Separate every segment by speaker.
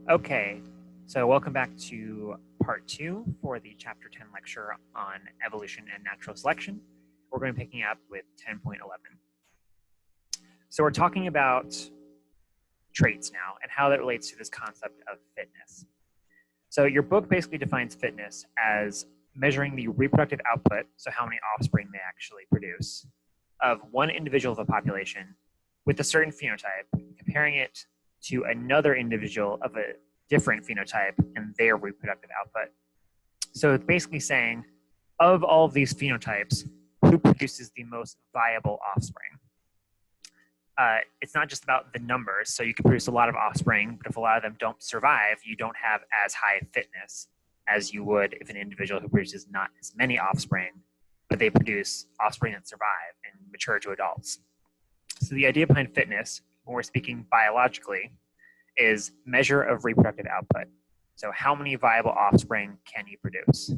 Speaker 1: Okay, so welcome back to part 2 for the chapter 10 lecture on evolution and natural selection. We're going to be picking up with 10.11. So we're talking about traits now and how that relates to this concept of fitness. So your book basically defines fitness as measuring the reproductive output, so how many offspring they actually produce, of one individual of a population with a certain phenotype, comparing it to another individual of a different phenotype and their reproductive output. So it's basically saying, of all of these phenotypes, who produces the most viable offspring? It's not just about the numbers. So you can produce a lot of offspring, but if a lot of them don't survive, you don't have as high fitness as you would if an individual who produces not as many offspring, but they produce offspring that survive and mature to adults. So the idea behind fitness, when we're speaking biologically, is measure of reproductive output. So how many viable offspring can you produce?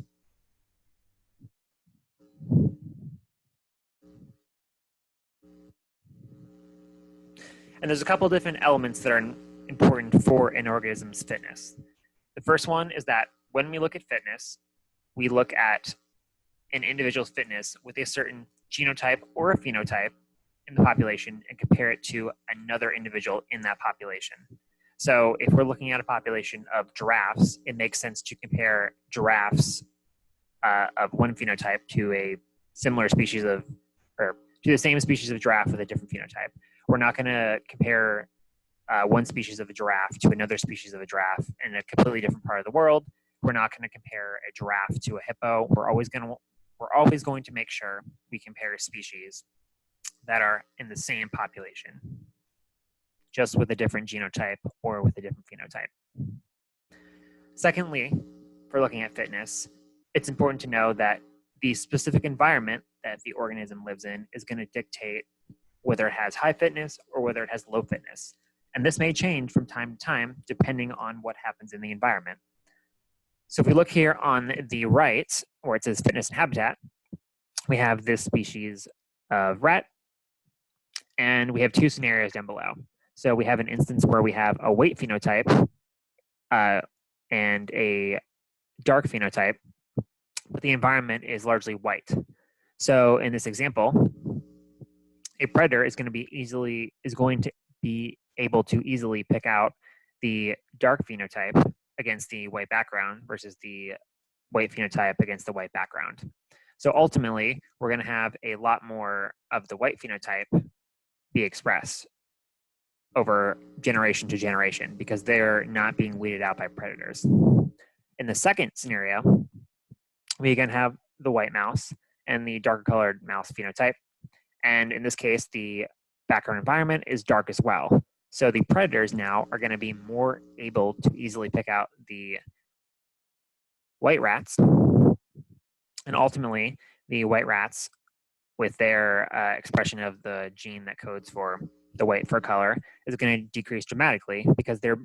Speaker 1: And there's a couple of different elements that are important for an organism's fitness. The first one is that when we look at fitness, we look at an individual's fitness with a certain genotype or a phenotype in the population and compare it to another individual in that population. So if we're looking at a population of giraffes, it makes sense to compare giraffes of one phenotype to a similar species of, or to the same species of giraffe with a different phenotype. We're not going to compare one species of a giraffe to another species of a giraffe in a completely different part of the world. We're not going to compare a giraffe to a hippo. We're always going to make sure we compare species that are in the same population, just with a different genotype or with a different phenotype. Secondly, for looking at fitness, it's important to know that the specific environment that the organism lives in is going to dictate whether it has high fitness or whether it has low fitness. And this may change from time to time depending on what happens in the environment. So if we look here on the right, where it says fitness and habitat, we have this species of rat, and we have two scenarios down below. So we have an instance where we have a white phenotype and a dark phenotype, but the environment is largely white. So in this example, a predator is going to be able to easily pick out the dark phenotype against the white background versus the white phenotype against the white background. So ultimately, we're going to have a lot more of the white phenotype be expressed over generation to generation because they're not being weeded out by predators. In the second scenario, we again have the white mouse and the darker colored mouse phenotype. And in this case, the background environment is dark as well. So the predators now are going to be more able to easily pick out the white rats. And ultimately, the white rats, with their expression of the gene that codes for the white fur color, is going to decrease dramatically because they're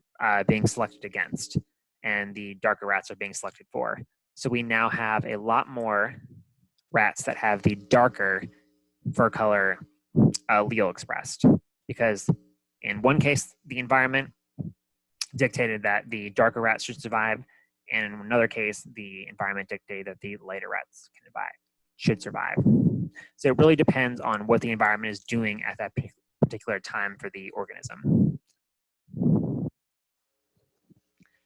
Speaker 1: being selected against, and the darker rats are being selected for. So we now have a lot more rats that have the darker fur color allele expressed, because in one case, the environment dictated that the darker rats should survive, and in another case, the environment dictated that the lighter rats should survive. So it really depends on what the environment is doing at that particular time for the organism.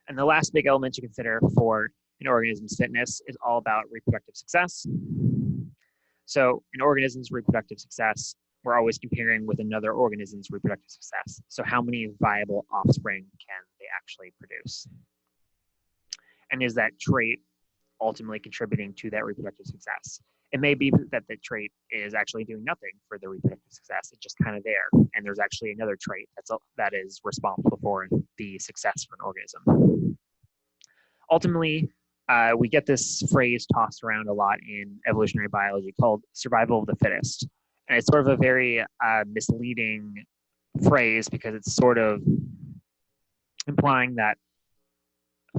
Speaker 1: And the last big element to consider for an organism's fitness is all about reproductive success. So an organism's reproductive success, we're always comparing with another organism's reproductive success. So how many viable offspring can they actually produce? And is that trait ultimately contributing to that reproductive success? It may be that the trait is actually doing nothing for the reproductive success. It's just kind of there. And there's actually another trait that is responsible for the success of an organism. Ultimately, we get this phrase tossed around a lot in evolutionary biology called survival of the fittest. And it's sort of a very misleading phrase because it's sort of implying that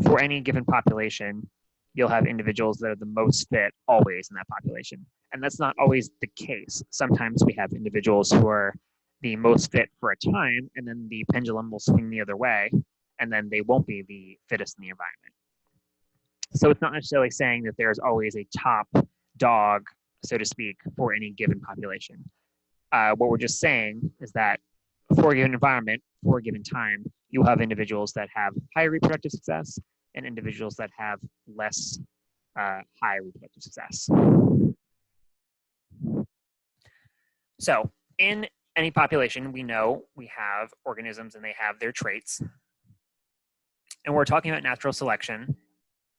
Speaker 1: for any given population, you'll have individuals that are the most fit always in that population. And that's not always the case. Sometimes we have individuals who are the most fit for a time, and then the pendulum will swing the other way, and then they won't be the fittest in the environment. So it's not necessarily saying that there's always a top dog, so to speak, for any given population. What we're just saying is that for a given environment, for a given time, you'll have individuals that have high reproductive success and individuals that have less high reproductive success. So in any population, we know we have organisms and they have their traits. And we're talking about natural selection.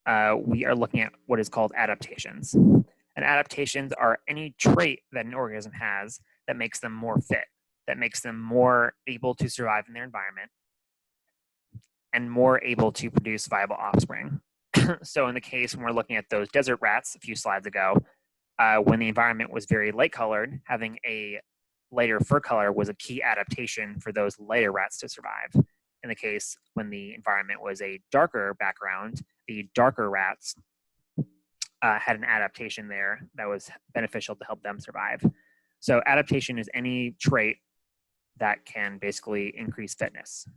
Speaker 1: We are looking at what is called adaptations. And adaptations are any trait that an organism has that makes them more fit, that makes them more able to survive in their environment and more able to produce viable offspring. So in the case when we're looking at those desert rats a few slides ago, when the environment was very light colored, having a lighter fur color was a key adaptation for those lighter rats to survive. In the case when the environment was a darker background, the darker rats had an adaptation there that was beneficial to help them survive. So adaptation is any trait that can basically increase fitness.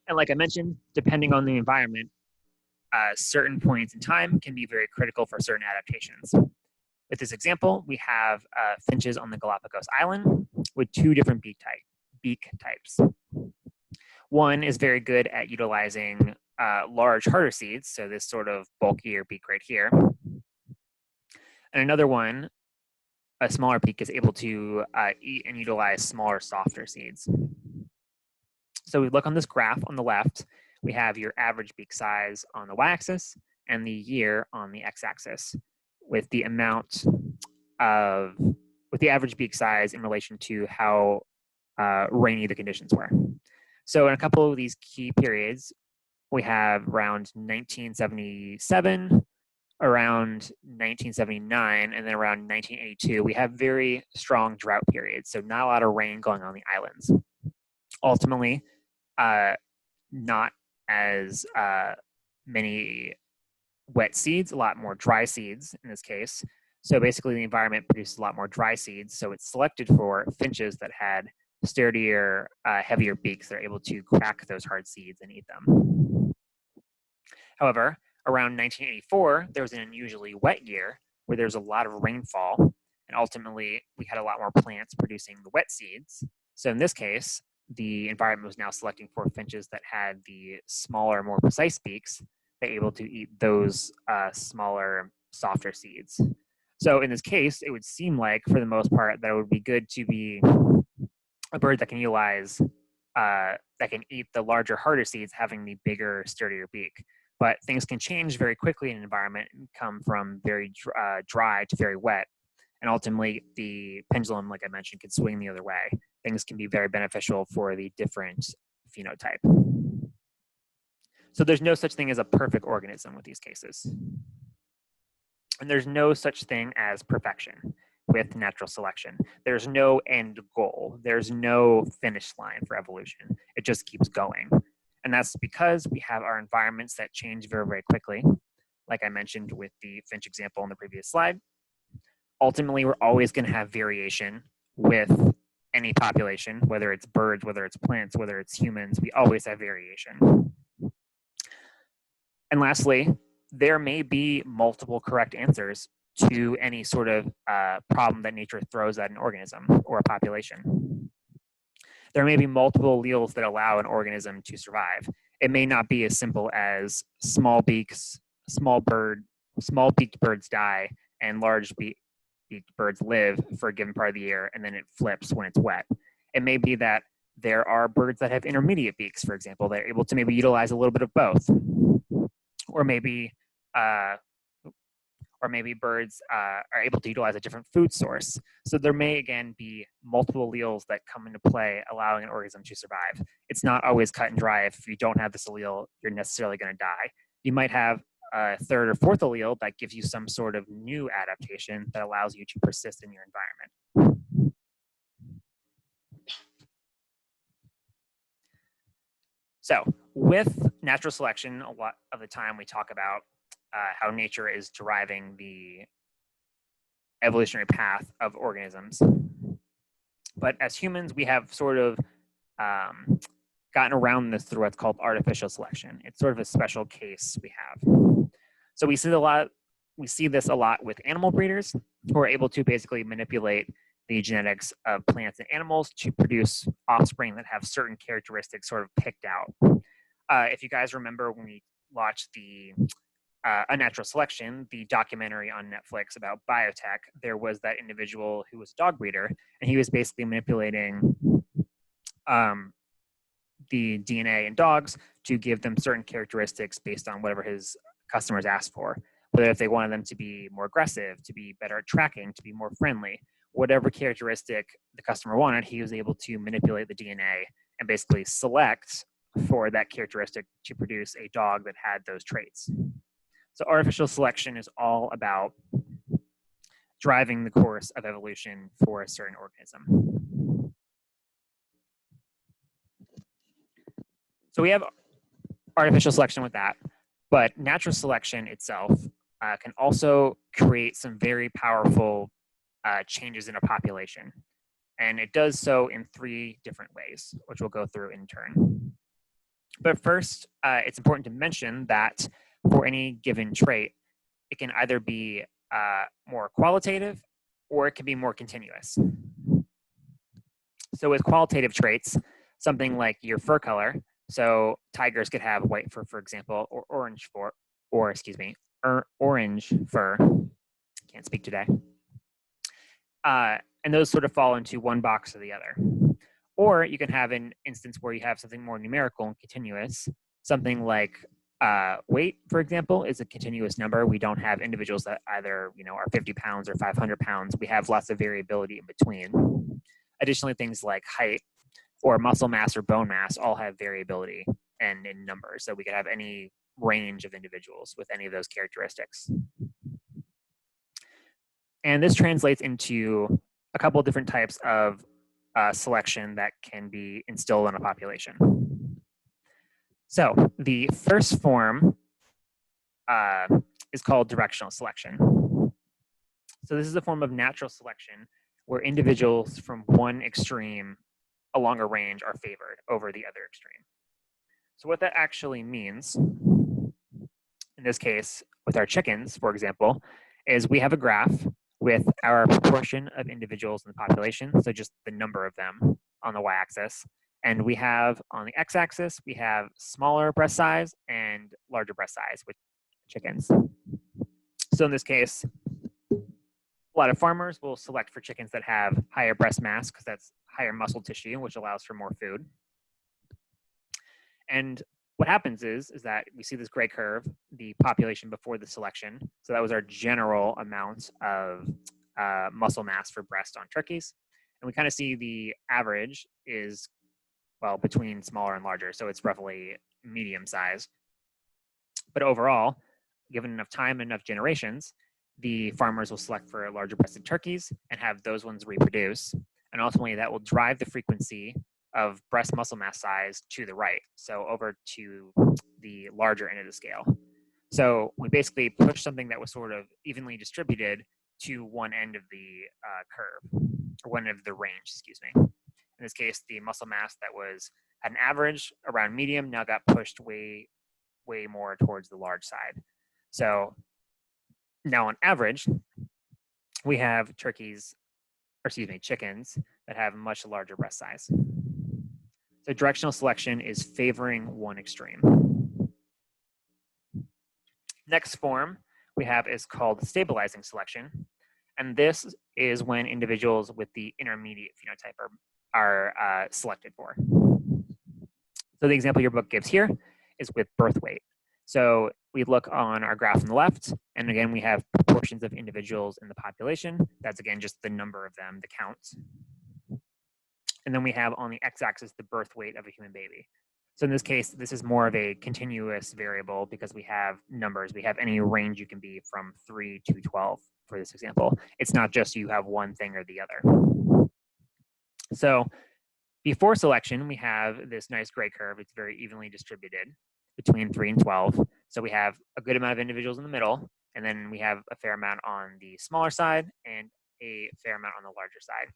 Speaker 1: And like I mentioned, depending on the environment, certain points in time can be very critical for certain adaptations. With this example, we have finches on the Galapagos Island with two different beak types. One is very good at utilizing large, harder seeds, so this sort of bulkier beak right here. And another one, a smaller beak, is able to eat and utilize smaller, softer seeds. So we look on this graph on the left, we have your average beak size on the y-axis and the year on the x-axis, with the amount of, with the average beak size in relation to how rainy the conditions were. So in a couple of these key periods, we have around 1977, around 1979, and then around 1982, we have very strong drought periods. So not a lot of rain going on the islands. Ultimately, not as many wet seeds, a lot more dry seeds in this case. So basically the environment produces a lot more dry seeds. So it's selected for finches that had sturdier, heavier beaks that are able to crack those hard seeds and eat them. However, around 1984, there was an unusually wet year where there's a lot of rainfall, and ultimately we had a lot more plants producing the wet seeds. So in this case, the environment was now selecting for finches that had the smaller, more precise beaks, they're able to eat those smaller, softer seeds. So in this case, it would seem like, for the most part, that it would be good to be a bird that can utilize, that can eat the larger, harder seeds, having the bigger, sturdier beak. But things can change very quickly in an environment and come from very dry to very wet. And ultimately, the pendulum, like I mentioned, can swing the other way. Things can be very beneficial for the different phenotype. So there's no such thing as a perfect organism with these cases. And there's no such thing as perfection with natural selection. There's no end goal. There's no finish line for evolution. It just keeps going. And that's because we have our environments that change very, very quickly. Like I mentioned with the finch example in the previous slide. Ultimately, we're always going to have variation with any population, whether it's birds, whether it's plants, whether it's humans, we always have variation. And lastly, there may be multiple correct answers to any sort of problem that nature throws at an organism or a population. There may be multiple alleles that allow an organism to survive. It may not be as simple as small beaked birds die and large beaked birds live for a given part of the year, and then it flips when it's wet. It may be that there are birds that have intermediate beaks, for example, that are able to maybe utilize a little bit of both. Or maybe birds are able to utilize a different food source. So there may, again, be multiple alleles that come into play, allowing an organism to survive. It's not always cut and dry. If you don't have this allele, you're necessarily going to die. You might have a third or fourth allele that gives you some sort of new adaptation that allows you to persist in your environment. So with natural selection, a lot of the time we talk about how nature is deriving the evolutionary path of organisms. But as humans, we have sort of gotten around this through what's called artificial selection. It's sort of a special case we have. So we see this a lot with animal breeders who are able to basically manipulate the genetics of plants and animals to produce offspring that have certain characteristics sort of picked out. If you guys remember when we watched the Unnatural Selection, the documentary on Netflix about biotech, there was that individual who was a dog breeder, and he was basically manipulating the DNA in dogs to give them certain characteristics based on whatever his customers asked for. Whether if they wanted them to be more aggressive, to be better at tracking, to be more friendly, whatever characteristic the customer wanted, he was able to manipulate the DNA and basically select for that characteristic to produce a dog that had those traits. So artificial selection is all about driving the course of evolution for a certain organism. So we have artificial selection with that, but natural selection itself can also create some very powerful changes in a population. And it does so in 3 different ways, which we'll go through in turn. But first, it's important to mention that for any given trait, it can either be more qualitative or it can be more continuous. So with qualitative traits, something like your fur color, so tigers could have white fur, for example, or orange fur, orange fur. Can't speak today. And those sort of fall into one box or the other. Or you can have an instance where you have something more numerical and continuous, something like weight, for example, is a continuous number. We don't have individuals that either are 50 pounds or 500 pounds. We have lots of variability in between. Additionally, things like height or muscle mass or bone mass all have variability and in numbers. So we could have any range of individuals with any of those characteristics. And this translates into a couple of different types of selection that can be instilled in a population. So the first form is called directional selection. So this is a form of natural selection where individuals from one extreme along a range are favored over the other extreme. So what that actually means, in this case, with our chickens, for example, is we have a graph with our proportion of individuals in the population, so just the number of them on the y-axis. And we have, on the x-axis, we have smaller breast size and larger breast size with chickens. So in this case, a lot of farmers will select for chickens that have higher breast mass because that's higher muscle tissue, which allows for more food. And what happens is that we see this gray curve, the population before the selection. So that was our general amount of muscle mass for breast on turkeys. And we kind of see the average is, well, between smaller and larger. So it's roughly medium size. But overall, given enough time and enough generations, the farmers will select for larger breasted turkeys and have those ones reproduce. And ultimately that will drive the frequency of breast muscle mass size to the right, so over to the larger end of the scale. So we basically pushed something that was sort of evenly distributed to one end of the curve, or one end of the range, excuse me. In this case, the muscle mass that was at an average around medium now got pushed way more towards the large side. So now on average, we have chickens that have much larger breast size. So directional selection is favoring one extreme. Next form we have is called stabilizing selection. And this is when individuals with the intermediate phenotype are selected for. So the example your book gives here is with birth weight. So we look on our graph on the left, and again, we have proportions of individuals in the population. That's again, just the number of them, the count. And then we have on the x-axis the birth weight of a human baby. So in this case, this is more of a continuous variable because we have numbers. We have any range you can be from 3 to 12 for this example. It's not just you have one thing or the other. So before selection, we have this nice gray curve. It's very evenly distributed between 3 and 12. So we have a good amount of individuals in the middle, and then we have a fair amount on the smaller side and a fair amount on the larger side.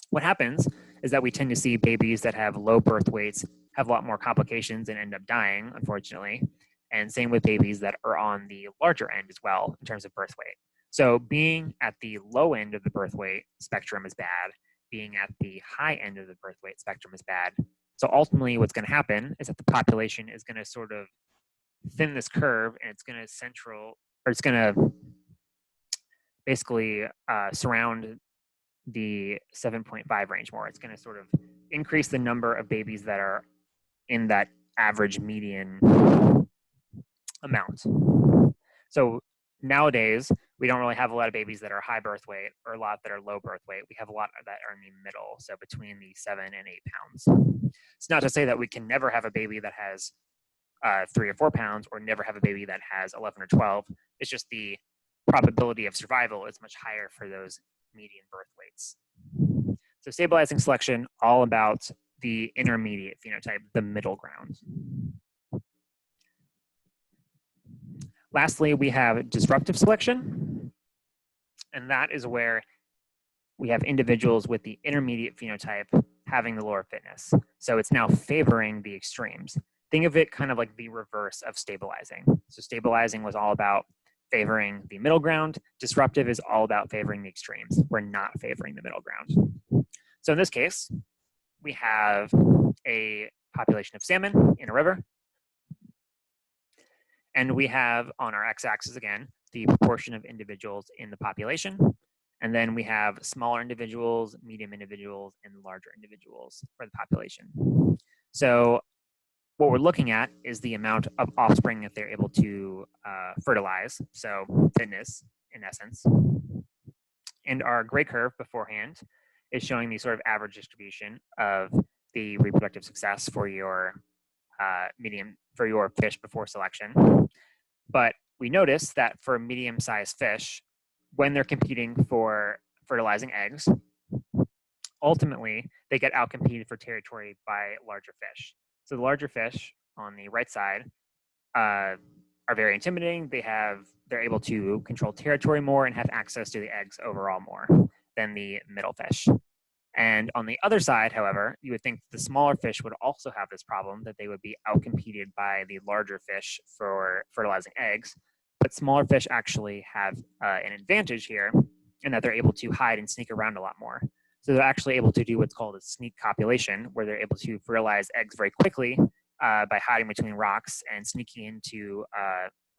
Speaker 1: What happens is that we tend to see babies that have low birth weights have a lot more complications and end up dying, unfortunately. And same with babies that are on the larger end as well in terms of birth weight. So being at the low end of the birth weight spectrum is bad. Being at the high end of the birth weight spectrum is bad. So ultimately what's going to happen is that the population is going to sort of thin this curve, and it's going to basically surround the 7.5 range more. It's going to sort of increase the number of babies that are in that average median amount. So nowadays, we don't really have a lot of babies that are high birth weight or a lot that are low birth weight. We have a lot that are in the middle, so between the 7 and 8 pounds. It's not to say that we can never have a baby that has 3 or 4 pounds, or never have a baby that has 11 or 12. It's just the probability of survival is much higher for those median birth weights. So stabilizing selection, all about the intermediate phenotype, the middle ground. Lastly, we have disruptive selection, and that is where we have individuals with the intermediate phenotype having the lower fitness. So it's now favoring the extremes. Think of it kind of like the reverse of stabilizing. So stabilizing was all about favoring the middle ground. Disruptive is all about favoring the extremes. We're not favoring the middle ground. So in this case, we have a population of salmon in a river. And we have on our x-axis again, the proportion of individuals in the population. And then we have smaller individuals, medium individuals, and larger individuals for the population. So what we're looking at is the amount of offspring that they're able to fertilize, so fitness in essence. And our gray curve beforehand is showing the sort of average distribution of the reproductive success for your fish before selection. But we notice that for medium-sized fish, when they're competing for fertilizing eggs, ultimately they get outcompeted for territory by larger fish. So the larger fish on the right side are very intimidating. They're able to control territory more and have access to the eggs overall more than the middle fish. And on the other side, however, you would think the smaller fish would also have this problem, that they would be outcompeted by the larger fish for fertilizing eggs. But smaller fish actually have an advantage here in that they're able to hide and sneak around a lot more. So they're actually able to do what's called a sneak copulation, where they're able to fertilize eggs very quickly by hiding between rocks and sneaking into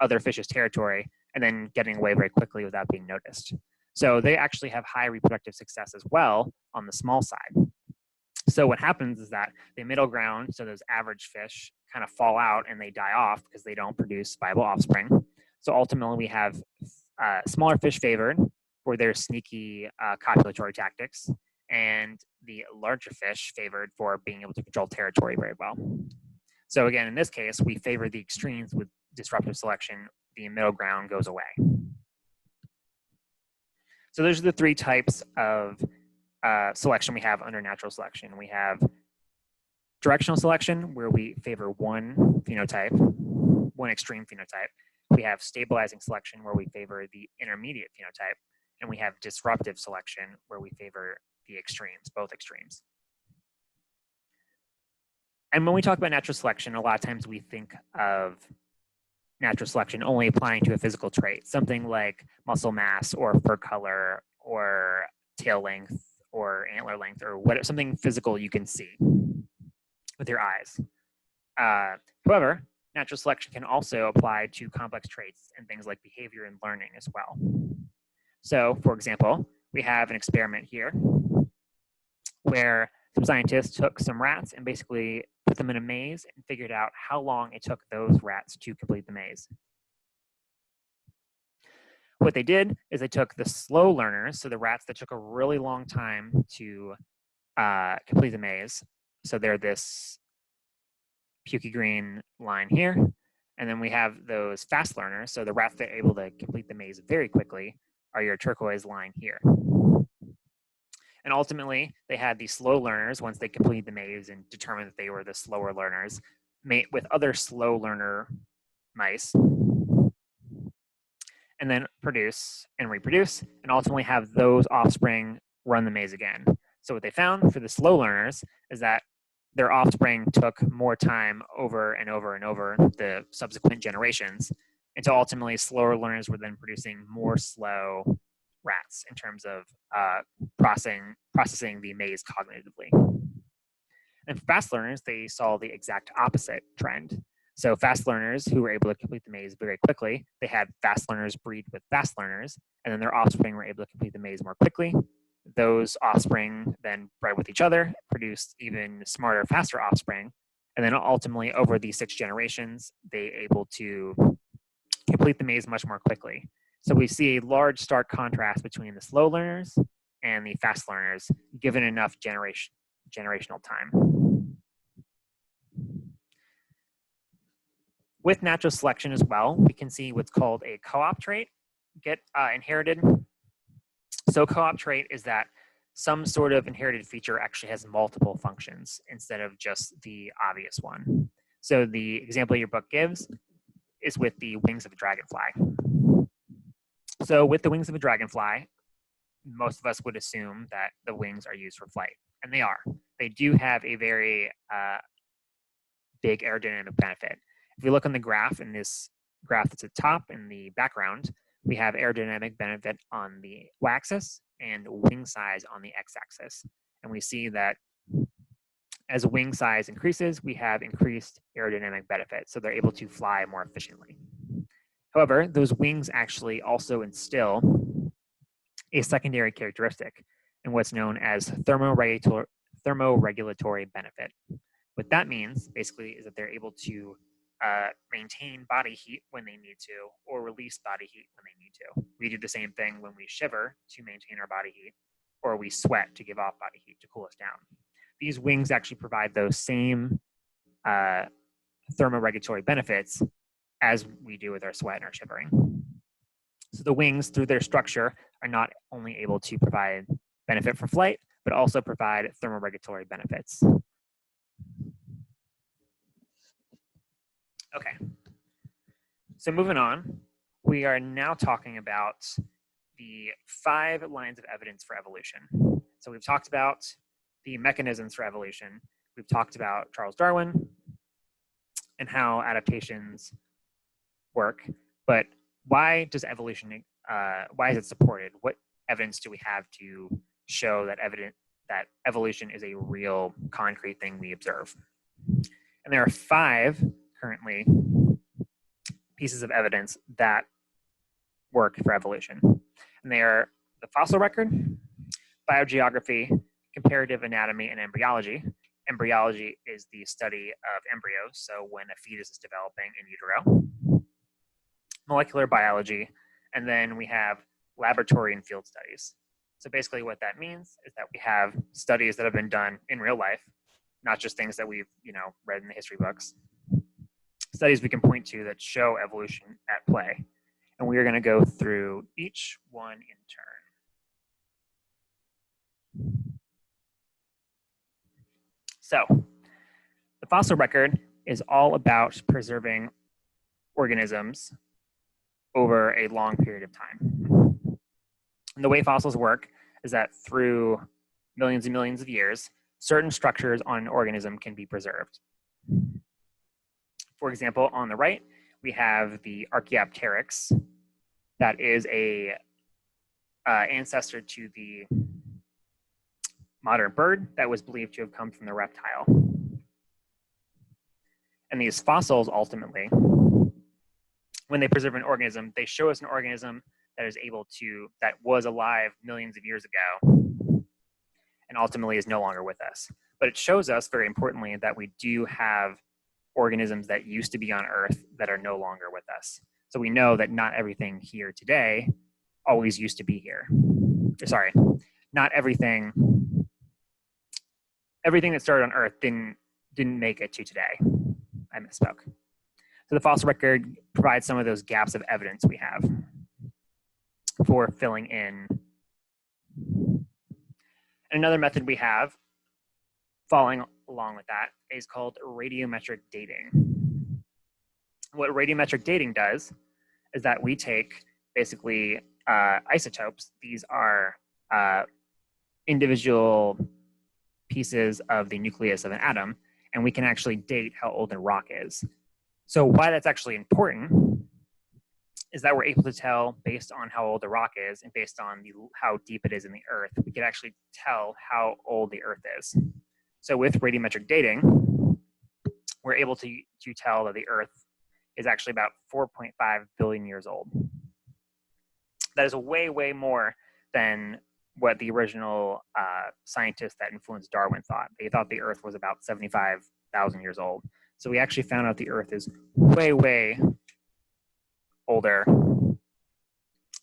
Speaker 1: other fish's territory and then getting away very quickly without being noticed. So they actually have high reproductive success as well on the small side. So what happens is that the middle ground, so those average fish kind of fall out and they die off because they don't produce viable offspring. So ultimately we have smaller fish favored for their sneaky copulatory tactics, and the larger fish favored for being able to control territory very well. So again, in this case, we favor the extremes with disruptive selection. The middle ground goes away. So those are the 3 types of selection we have under natural selection. We have directional selection, where we favor one phenotype, one extreme phenotype. We have stabilizing selection, where we favor the intermediate phenotype. And we have disruptive selection, where we favor the extremes, both extremes. And when we talk about natural selection, a lot of times we think of natural selection only applying to a physical trait, something like muscle mass or fur color or tail length or antler length, or something physical you can see with your eyes. However, natural selection can also apply to complex traits and things like behavior and learning as well. So, for example, we have an experiment here where some scientists took some rats and basically put them in a maze and figured out how long it took those rats to complete the maze. What they did is they took the slow learners, so the rats that took a really long time to complete the maze. So they're this pukey green line here. And then we have those fast learners, so the rats that are able to complete the maze very quickly are your turquoise line here. And ultimately, they had these slow learners, once they completed the maze and determined that they were the slower learners, mate with other slow learner mice, and then produce and reproduce, and ultimately have those offspring run the maze again. So what they found for the slow learners is that their offspring took more time over and over and over the subsequent generations until ultimately slower learners were then producing more slow rats in terms of processing the maze cognitively. And for fast learners, they saw the exact opposite trend. So fast learners who were able to complete the maze very quickly, they had fast learners breed with fast learners, and then their offspring were able to complete the maze more quickly. Those offspring then bred with each other, produced even smarter, faster offspring, and then ultimately over these 6 generations, they able to complete the maze much more quickly. So we see a large stark contrast between the slow learners and the fast learners, given enough generational time. With natural selection as well, we can see what's called a co-op trait get inherited. So co-op trait is that some sort of inherited feature actually has multiple functions instead of just the obvious one. So the example your book gives is with the wings of a dragonfly. So with the wings of a dragonfly, most of us would assume that the wings are used for flight, and they are. They do have a very big aerodynamic benefit. If we look on the graph, in this graph that's at the top in the background, we have aerodynamic benefit on the y-axis and wing size on the x-axis. And we see that as wing size increases, we have increased aerodynamic benefit, so they're able to fly more efficiently. However, those wings actually also instill a secondary characteristic in what's known as thermoregulatory benefit. What that means, basically, is that they're able to maintain body heat when they need to, or release body heat when they need to. We do the same thing when we shiver to maintain our body heat, or we sweat to give off body heat to cool us down. These wings actually provide those same thermoregulatory benefits as we do with our sweat and our shivering. So the wings, through their structure, are not only able to provide benefit for flight, but also provide thermoregulatory benefits. Okay, so moving on, we are now talking about the 5 lines of evidence for evolution. So we've talked about the mechanisms for evolution. We've talked about Charles Darwin and how adaptations work, but why does evolution, why is it supported? What evidence do we have to show that evolution is a real concrete thing we observe? And there are 5 currently pieces of evidence that work for evolution. And they are the fossil record, biogeography, comparative anatomy, and embryology. Embryology is the study of embryos, so when a fetus is developing in utero. Molecular biology, and then we have laboratory and field studies. So basically what that means is that we have studies that have been done in real life, not just things that we've read in the history books. Studies we can point to that show evolution at play. And we are going to go through each one in turn. So the fossil record is all about preserving organisms over a long period of time. And the way fossils work is that through millions and millions of years, certain structures on an organism can be preserved. For example, on the right, we have the Archaeopteryx. That is a ancestor to the modern bird that was believed to have come from the reptile. And these fossils, ultimately, when they preserve an organism, they show us an organism that is that was alive millions of years ago and ultimately is no longer with us. But it shows us, very importantly, that we do have organisms that used to be on Earth that are no longer with us. So we know that not everything here today always used to be here. Sorry, not everything that started on Earth didn't make it to today. I misspoke. So the fossil record provides some of those gaps of evidence we have for filling in. And another method we have following along with that is called radiometric dating. What radiometric dating does is that we take basically isotopes. These are individual pieces of the nucleus of an atom, and we can actually date how old a rock is. So why that's actually important is that we're able to tell based on how old the rock is and based on how deep it is in the earth, we can actually tell how old the earth is. So with radiometric dating, we're able to tell that the earth is actually about 4.5 billion years old. That is way, way more than what the original scientists that influenced Darwin thought. They thought the earth was about 75,000 years old. So we actually found out the earth is way, way older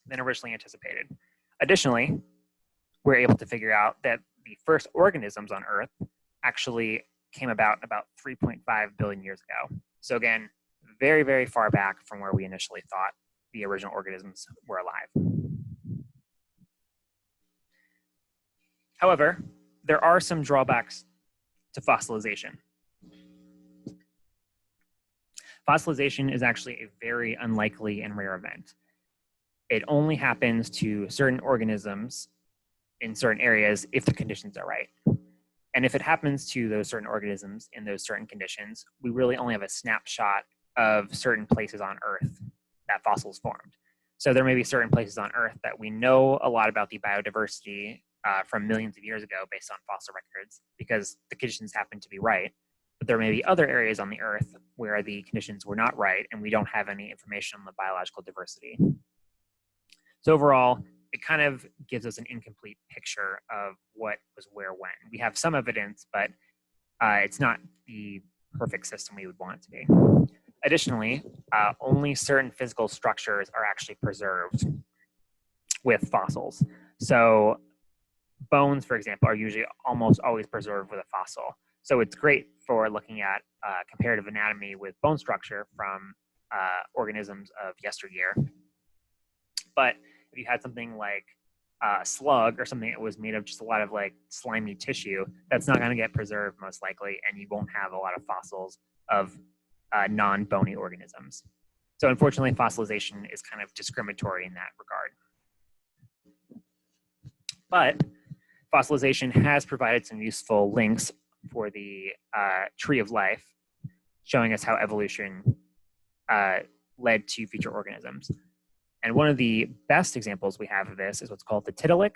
Speaker 1: than originally anticipated. Additionally, we're able to figure out that the first organisms on Earth actually came about 3.5 billion years ago. So again, very, very far back from where we initially thought the original organisms were alive. However, there are some drawbacks to fossilization. Fossilization is actually a very unlikely and rare event. It only happens to certain organisms in certain areas if the conditions are right. And if it happens to those certain organisms in those certain conditions, we really only have a snapshot of certain places on Earth that fossils formed. So there may be certain places on Earth that we know a lot about the biodiversity from millions of years ago based on fossil records because the conditions happen to be right. But there may be other areas on the Earth where the conditions were not right and we don't have any information on the biological diversity. So overall, it kind of gives us an incomplete picture of what was where when. We have some evidence, but it's not the perfect system we would want it to be. Additionally, only certain physical structures are actually preserved with fossils. So bones, for example, are usually almost always preserved with a fossil. So it's great for looking at comparative anatomy with bone structure from organisms of yesteryear. But if you had something like a slug or something that was made of just a lot of like slimy tissue, that's not going to get preserved most likely, and you won't have a lot of fossils of non-bony organisms. So unfortunately, fossilization is kind of discriminatory in that regard. But fossilization has provided some useful links for the tree of life, showing us how evolution led to future organisms. And one of the best examples we have of this is what's called the Tiktaalik.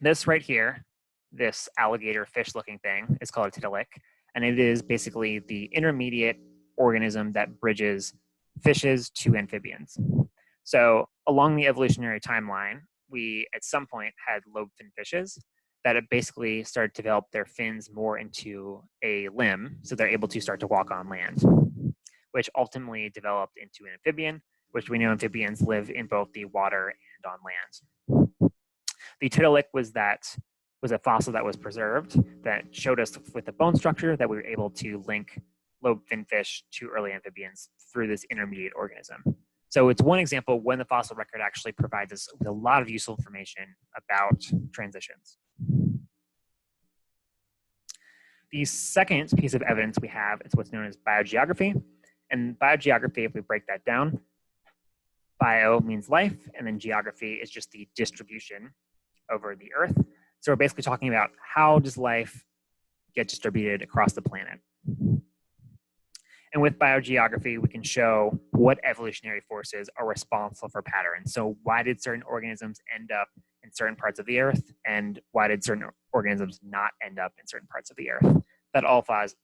Speaker 1: This right here, this alligator fish-looking thing, is called a Tiktaalik, and it is basically the intermediate organism that bridges fishes to amphibians. So along the evolutionary timeline, we at some point had lobe-finned fishes that have basically started to develop their fins more into a limb, so they're able to start to walk on land, which ultimately developed into an amphibian, which we know amphibians live in both the water and on land. The Tiktaalik was a fossil that was preserved that showed us with the bone structure that we were able to link lobe-finned fish to early amphibians through this intermediate organism. So it's one example when the fossil record actually provides us with a lot of useful information about transitions. The second piece of evidence we have is what's known as biogeography. And biogeography, if we break that down, bio means life, and then geography is just the distribution over the Earth. So we're basically talking about how does life get distributed across the planet. And with biogeography, we can show what evolutionary forces are responsible for patterns. So why did certain organisms end up in certain parts of the Earth, and why did certain organisms not end up in certain parts of the Earth? That all files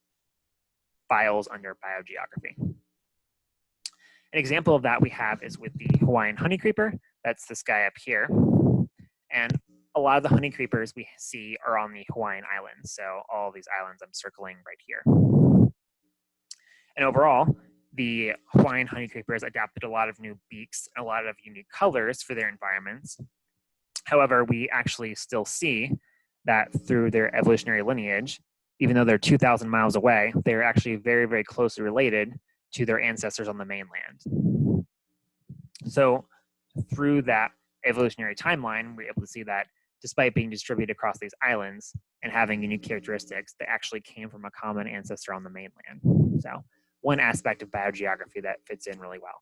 Speaker 1: under biogeography. An example of that we have is with the Hawaiian honeycreeper. That's this guy up here. And a lot of the honeycreepers we see are on the Hawaiian Islands. So all these islands I'm circling right here. And overall, the Hawaiian honeycreepers adapted a lot of new beaks and a lot of unique colors for their environments. However, we actually still see that through their evolutionary lineage, even though they're 2,000 miles away, they're actually very, very closely related to their ancestors on the mainland. So through that evolutionary timeline, we're able to see that despite being distributed across these islands and having unique characteristics, they actually came from a common ancestor on the mainland. So one aspect of biogeography that fits in really well.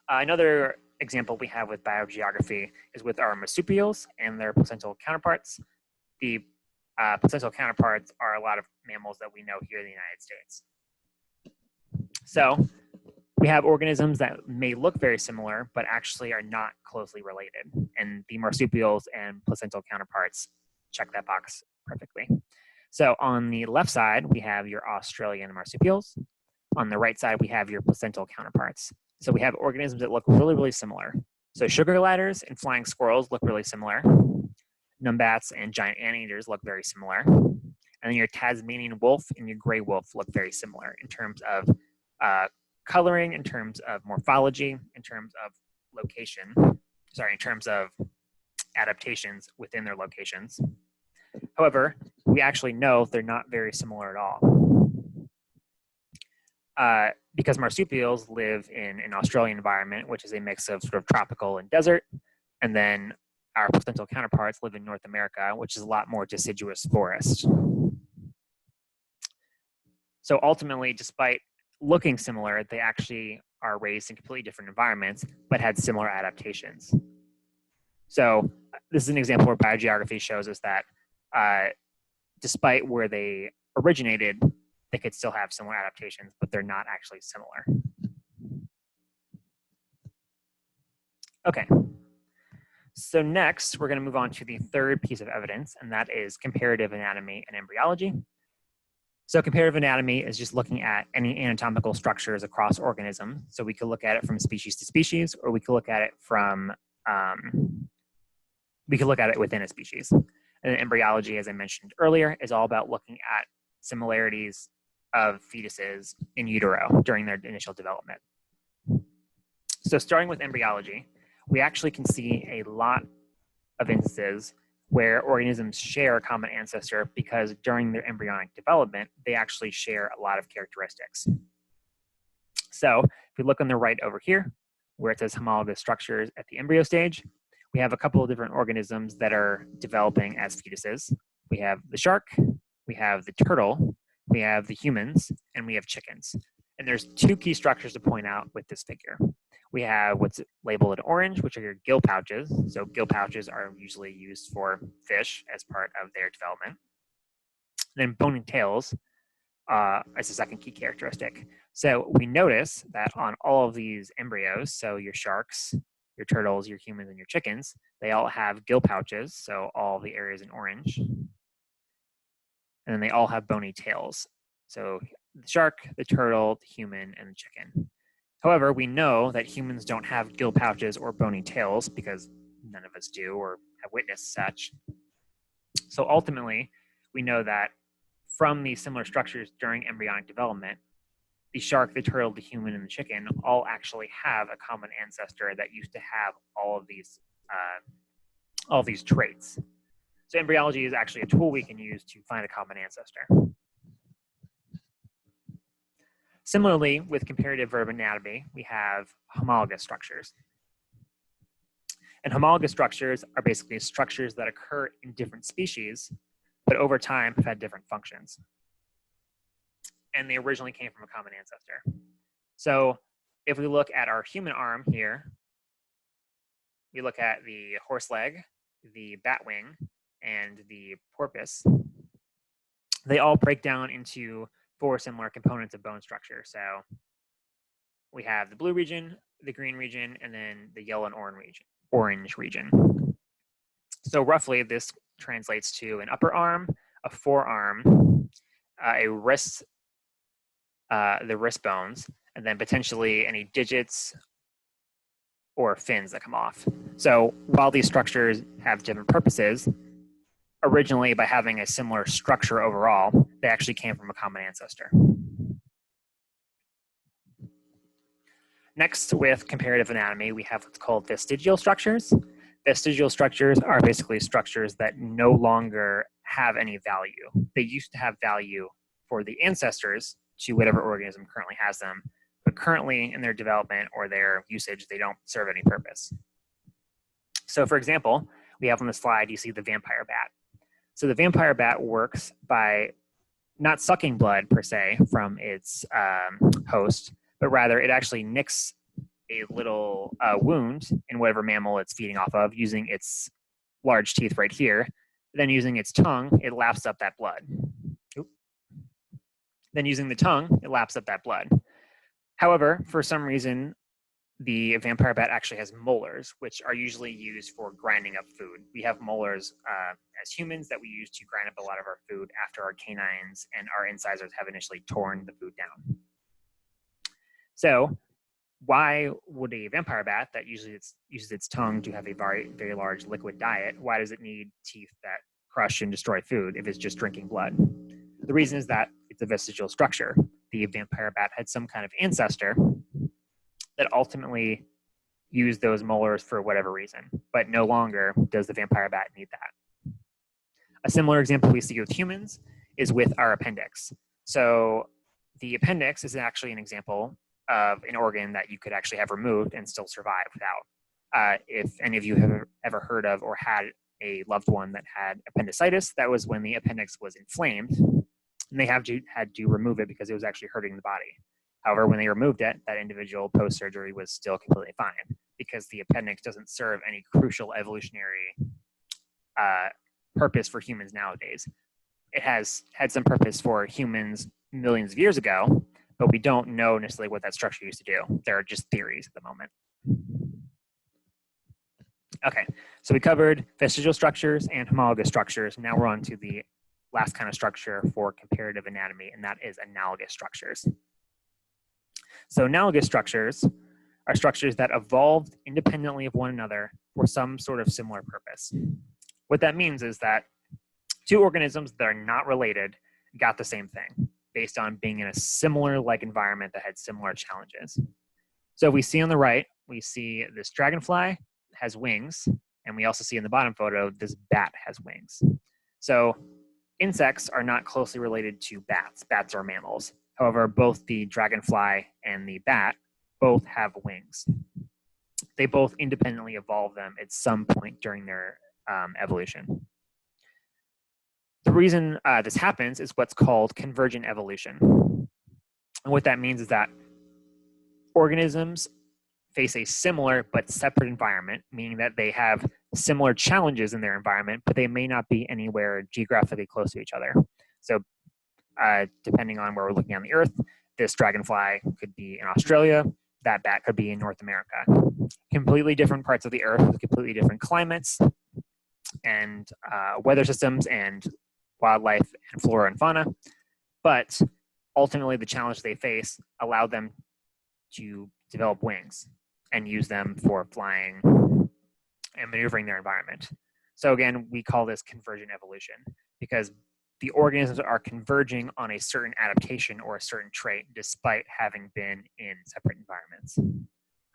Speaker 1: Another example we have with biogeography is with our marsupials and their placental counterparts. The placental counterparts are a lot of mammals that we know here in the United States. So we have organisms that may look very similar, but actually are not closely related. And the marsupials and placental counterparts check that box perfectly. So on the left side, we have your Australian marsupials. On the right side, we have your placental counterparts. So we have organisms that look really, really similar. So sugar gliders and flying squirrels look really similar. Numbats and giant anteaters look very similar. And then your Tasmanian wolf and your gray wolf look very similar in terms of coloring, in terms of morphology, in terms of location, in terms of adaptations within their locations. However, we actually know they're not very similar at all. Because marsupials live in an Australian environment, which is a mix of sort of tropical and desert, and then our placental counterparts live in North America, which is a lot more deciduous forest. So ultimately, despite looking similar, they actually are raised in completely different environments, but had similar adaptations. So this is an example where biogeography shows us that despite where they originated, they could still have similar adaptations, but they're not actually similar. Okay. So next, we're going to move on to the third piece of evidence, and that is comparative anatomy and embryology. So comparative anatomy is just looking at any anatomical structures across organisms. So we could look at it from species to species, or we could look at it from, within a species. And embryology, as I mentioned earlier, is all about looking at similarities of fetuses in utero during their initial development. So starting with embryology, we actually can see a lot of instances where organisms share a common ancestor because during their embryonic development, they actually share a lot of characteristics. So if we look on the right over here, where it says homologous structures at the embryo stage, we have a couple of different organisms that are developing as fetuses. We have the shark, we have the turtle, we have the humans, and we have chickens. And there's two key structures to point out with this figure. We have what's labeled in orange, which are your gill pouches. So gill pouches are usually used for fish as part of their development. Then bony tails is the second key characteristic. So we notice that on all of these embryos, so your sharks, your turtles, your humans, and your chickens, they all have gill pouches, so all the areas in orange. And then they all have bony tails. So the shark, the turtle, the human, and the chicken. However, we know that humans don't have gill pouches or bony tails because none of us do or have witnessed such. So ultimately, we know that from these similar structures during embryonic development, the shark, the turtle, the human, and the chicken all actually have a common ancestor that used to have all of these traits. So embryology is actually a tool we can use to find a common ancestor. Similarly, with comparative verb anatomy, we have homologous structures. And homologous structures are basically structures that occur in different species, but over time have had different functions. And they originally came from a common ancestor. So if we look at our human arm here, we look at the horse leg, the bat wing, and the porpoise. They all break down into 4 similar components of bone structure. So we have the blue region, the green region, and then the yellow and orange region. So roughly this translates to an upper arm, a forearm, a wrist, the wrist bones, and then potentially any digits or fins that come off. So while these structures have different purposes, originally by having a similar structure overall, they actually came from a common ancestor. Next, with comparative anatomy, we have what's called vestigial structures. Vestigial structures are basically structures that no longer have any value. They used to have value for the ancestors to whatever organism currently has them, but currently in their development or their usage, they don't serve any purpose. So for example, we have on the slide, you see the vampire bat. So the vampire bat works by not sucking blood per se from its host, but rather it actually nicks a little wound in whatever mammal it's feeding off of using its large teeth right here. Then using its tongue, it laps up that blood. Then using the tongue, it laps up that blood. However, for some reason, the vampire bat actually has molars, which are usually used for grinding up food. We have molars as humans that we use to grind up a lot of our food after our canines and our incisors have initially torn the food down. So why would a vampire bat that usually uses its tongue to have a very, very large liquid diet, why does it need teeth that crush and destroy food if it's just drinking blood? The reason is that it's a vestigial structure. The vampire bat had some kind of ancestor that ultimately used those molars for whatever reason, but no longer does the vampire bat need that. A similar example we see with humans is with our appendix. So the appendix is actually an example of an organ that you could actually have removed and still survive without. If any of you have ever heard of or had a loved one that had appendicitis, that was when the appendix was inflamed, and they had to remove it because it was actually hurting the body. However, when they removed it, that individual post-surgery was still completely fine because the appendix doesn't serve any crucial evolutionary purpose for humans nowadays. It has had some purpose for humans millions of years ago, but we don't know necessarily what that structure used to do. There are just theories at the moment. Okay, so we covered vestigial structures and homologous structures. Now we're on to the last kind of structure for comparative anatomy, and that is analogous structures. So analogous structures are structures that evolved independently of one another for some sort of similar purpose. What that means is that two organisms that are not related got the same thing based on being in a similar like environment that had similar challenges. So if we see on the right, we see this dragonfly has wings, and we also see in the bottom photo, this bat has wings. So insects are not closely related to bats. Bats are mammals. However, both the dragonfly and the bat both have wings. They both independently evolve them at some point during their evolution. The reason this happens is what's called convergent evolution. And what that means is that organisms face a similar but separate environment, meaning that they have similar challenges in their environment, but they may not be anywhere geographically close to each other. So depending on where we're looking on the Earth, this dragonfly could be in Australia, that bat could be in North America. Completely different parts of the Earth with completely different climates and weather systems and wildlife and flora and fauna. But ultimately, the challenge they face allowed them to develop wings and use them for flying and maneuvering their environment. So again, we call this convergent evolution because the organisms are converging on a certain adaptation or a certain trait despite having been in separate environments.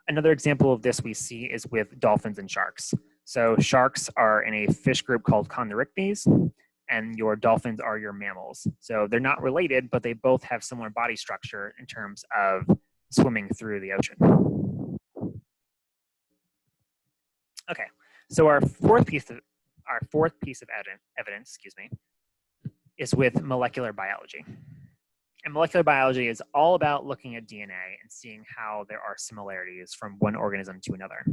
Speaker 1: Another example of this we see is with dolphins and sharks. So sharks are in a fish group called Chondrichthyes, and your dolphins are your mammals. So they're not related, but they both have similar body structure in terms of swimming through the ocean. Okay, so our fourth piece of evidence, is with molecular biology. And molecular biology is all about looking at DNA and seeing how there are similarities from one organism to another.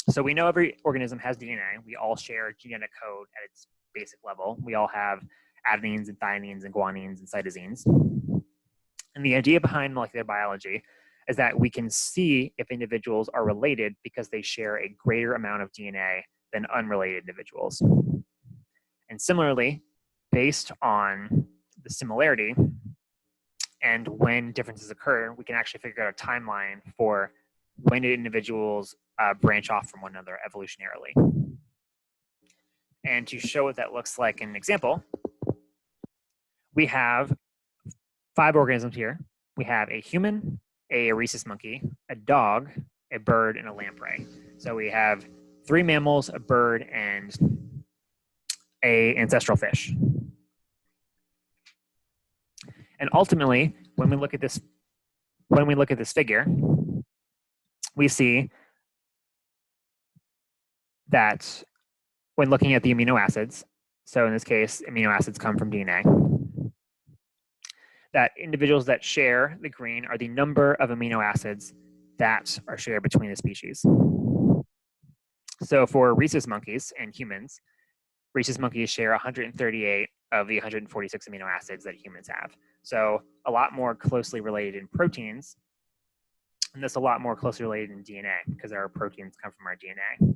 Speaker 1: So we know every organism has DNA. We all share genetic code at its basic level. We all have adenines and thionines and guanines and cytosines. And the idea behind molecular biology is that we can see if individuals are related because they share a greater amount of DNA than unrelated individuals. And similarly, based on the similarity and when differences occur, we can actually figure out a timeline for when did individuals branch off from one another evolutionarily. And to show what that looks like in an example, we have 5 organisms here. We have a human, a rhesus monkey, a dog, a bird, and a lamprey. So we have 3 mammals, a bird, and an ancestral fish. And ultimately, when we look at this figure, we see that when looking at the amino acids, so in this case, amino acids come from DNA, that individuals that share the green are the number of amino acids that are shared between the species. So for rhesus monkeys and humans, rhesus monkeys share 138 of the 146 amino acids that humans have. So a lot more closely related in proteins, and this a lot more closely related in DNA because our proteins come from our DNA.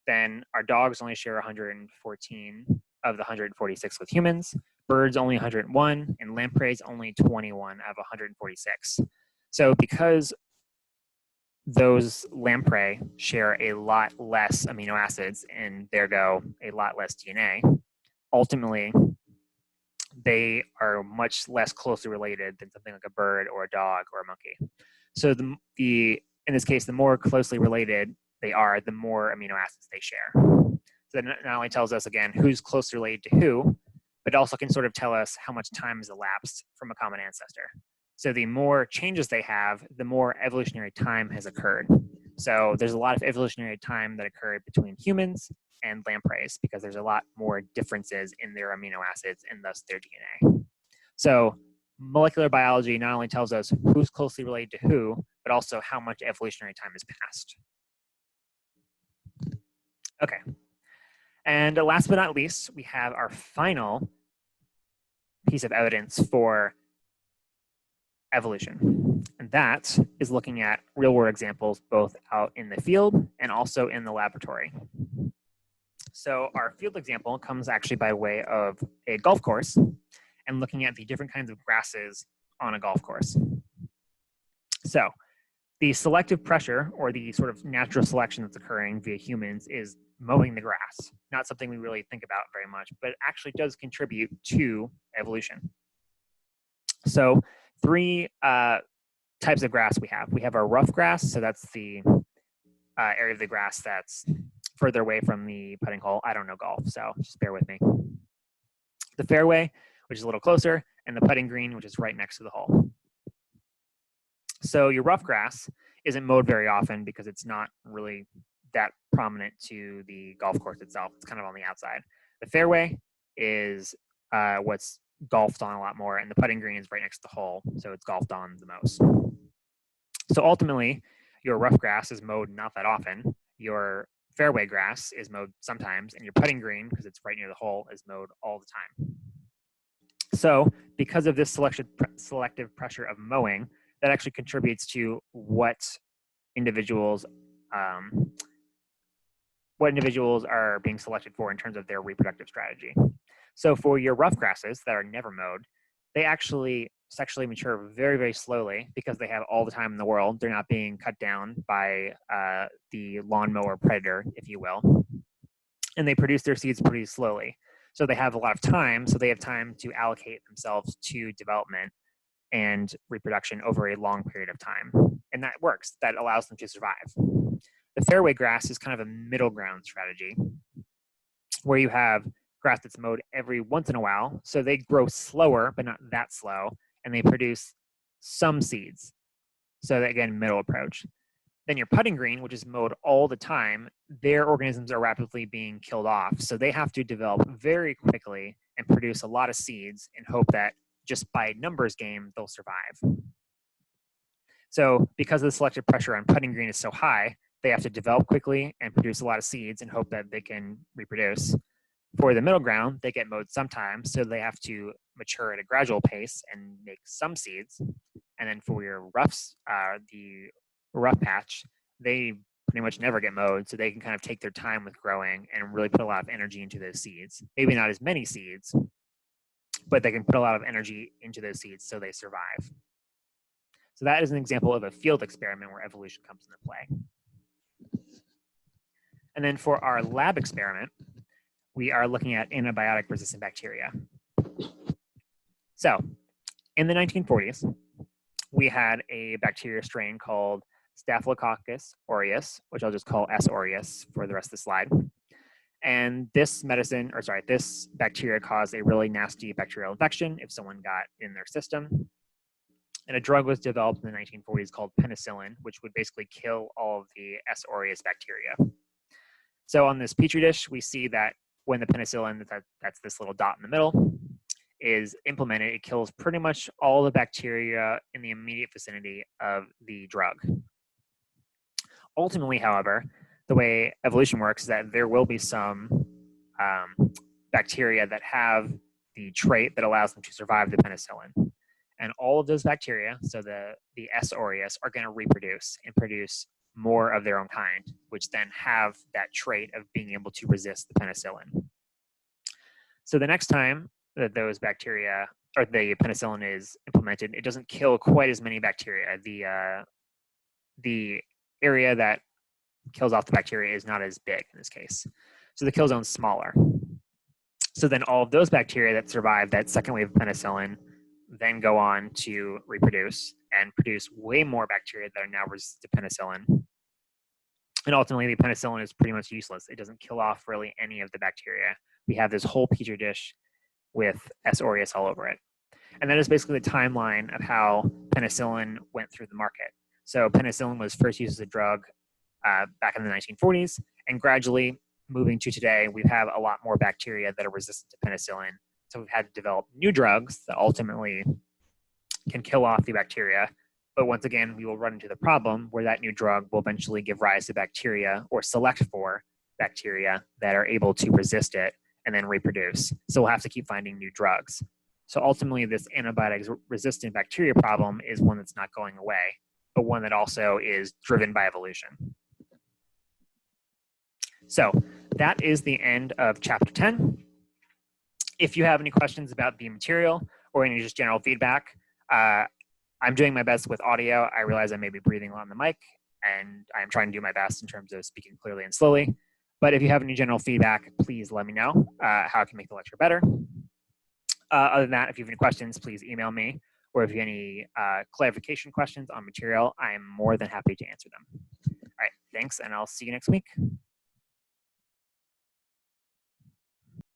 Speaker 1: Then our dogs only share 114 of the 146 with humans, birds only 101, and lampreys only 21 of 146. So because those lamprey share a lot less amino acids and ergo a lot less DNA, ultimately they are much less closely related than something like a bird or a dog or a monkey. So in this case, the more closely related they are, the more amino acids they share. So that not only tells us, again, who's closely related to who, but also can sort of tell us how much time has elapsed from a common ancestor. So the more changes they have, the more evolutionary time has occurred. So there's a lot of evolutionary time that occurred between humans and lampreys because there's a lot more differences in their amino acids and thus their DNA. So molecular biology not only tells us who's closely related to who, but also how much evolutionary time has passed. Okay. And last but not least, we have our final piece of evidence for evolution. And that is looking at real-world examples both out in the field and also in the laboratory. So our field example comes actually by way of a golf course and looking at the different kinds of grasses on a golf course. So the selective pressure, or the sort of natural selection that's occurring via humans, is mowing the grass. Not something we really think about very much, but it actually does contribute to evolution. So three types of grass we have. We have our rough grass, so that's the area of the grass that's further away from the putting hole. I don't know golf, so just bear with me. The fairway, which is a little closer, and the putting green, which is right next to the hole. So your rough grass isn't mowed very often because it's not really that prominent to the golf course itself. It's kind of on the outside. The fairway is what's golfed on a lot more, and the putting green is right next to the hole, so it's golfed on the most. So ultimately, your rough grass is mowed not that often. Your fairway grass is mowed sometimes, and your putting green, because it's right near the hole, is mowed all the time. So because of this selective pressure of mowing, that actually contributes to what individuals are being selected for in terms of their reproductive strategy. So for your rough grasses that are never mowed, they actually sexually mature very, very slowly because they have all the time in the world. They're not being cut down by the lawnmower predator, if you will. And they produce their seeds pretty slowly. So they have a lot of time, so they have time to allocate themselves to development and reproduction over a long period of time. And that works. That allows them to survive. The fairway grass is kind of a middle ground strategy where you have grass that's mowed every once in a while. So they grow slower, but not that slow, and they produce some seeds. So that, again, middle approach. Then your putting green, which is mowed all the time, their organisms are rapidly being killed off. So they have to develop very quickly and produce a lot of seeds in hope that just by numbers game, they'll survive. So because the selective pressure on putting green is so high, they have to develop quickly and produce a lot of seeds and hope that they can reproduce. For the middle ground, they get mowed sometimes, so they have to mature at a gradual pace and make some seeds. And then for your roughs, the rough patch, they pretty much never get mowed, so they can kind of take their time with growing and really put a lot of energy into those seeds. Maybe not as many seeds, but they can put a lot of energy into those seeds so they survive. So that is an example of a field experiment where evolution comes into play. And then for our lab experiment, we are looking at antibiotic-resistant bacteria. So in the 1940s, we had a bacteria strain called Staphylococcus aureus, which I'll just call S. aureus for the rest of the slide. And this bacteria caused a really nasty bacterial infection if someone got in their system. And a drug was developed in the 1940s called penicillin, which would basically kill all of the S. aureus bacteria. So on this petri dish, we see that when the penicillin, that's this little dot in the middle, is implemented, it kills pretty much all the bacteria in the immediate vicinity of the drug. Ultimately, however, the way evolution works is that there will be some bacteria that have the trait that allows them to survive the penicillin. And all of those bacteria, so the S. aureus, are going to reproduce and produce more of their own kind, which then have that trait of being able to resist the penicillin. So the next time that those bacteria or the penicillin is implemented, it doesn't kill quite as many bacteria. The area that kills off the bacteria is not as big in this case. So the kill zone is smaller. So then all of those bacteria that survive that second wave of penicillin then go on to reproduce and produce way more bacteria that are now resistant to penicillin. And ultimately, the penicillin is pretty much useless. It doesn't kill off really any of the bacteria. We have this whole petri dish with S. aureus all over it. And that is basically the timeline of how penicillin went through the market. So penicillin was first used as a drug back in the 1940s, and gradually moving to today, we have a lot more bacteria that are resistant to penicillin. So we've had to develop new drugs that ultimately can kill off the bacteria. But once again, we will run into the problem where that new drug will eventually give rise to bacteria or select for bacteria that are able to resist it and then reproduce. So we'll have to keep finding new drugs. So ultimately, this antibiotic-resistant bacteria problem is one that's not going away, but one that also is driven by evolution. So that is the end of chapter 10. If you have any questions about the material or any just general feedback, I'm doing my best with audio. I realize I may be breathing on the mic, and I'm trying to do my best in terms of speaking clearly and slowly. But if you have any general feedback, please let me know how I can make the lecture better. Other than that, if you have any questions, please email me. Or if you have any clarification questions on material, I'm more than happy to answer them. All right, thanks, and I'll see you next week.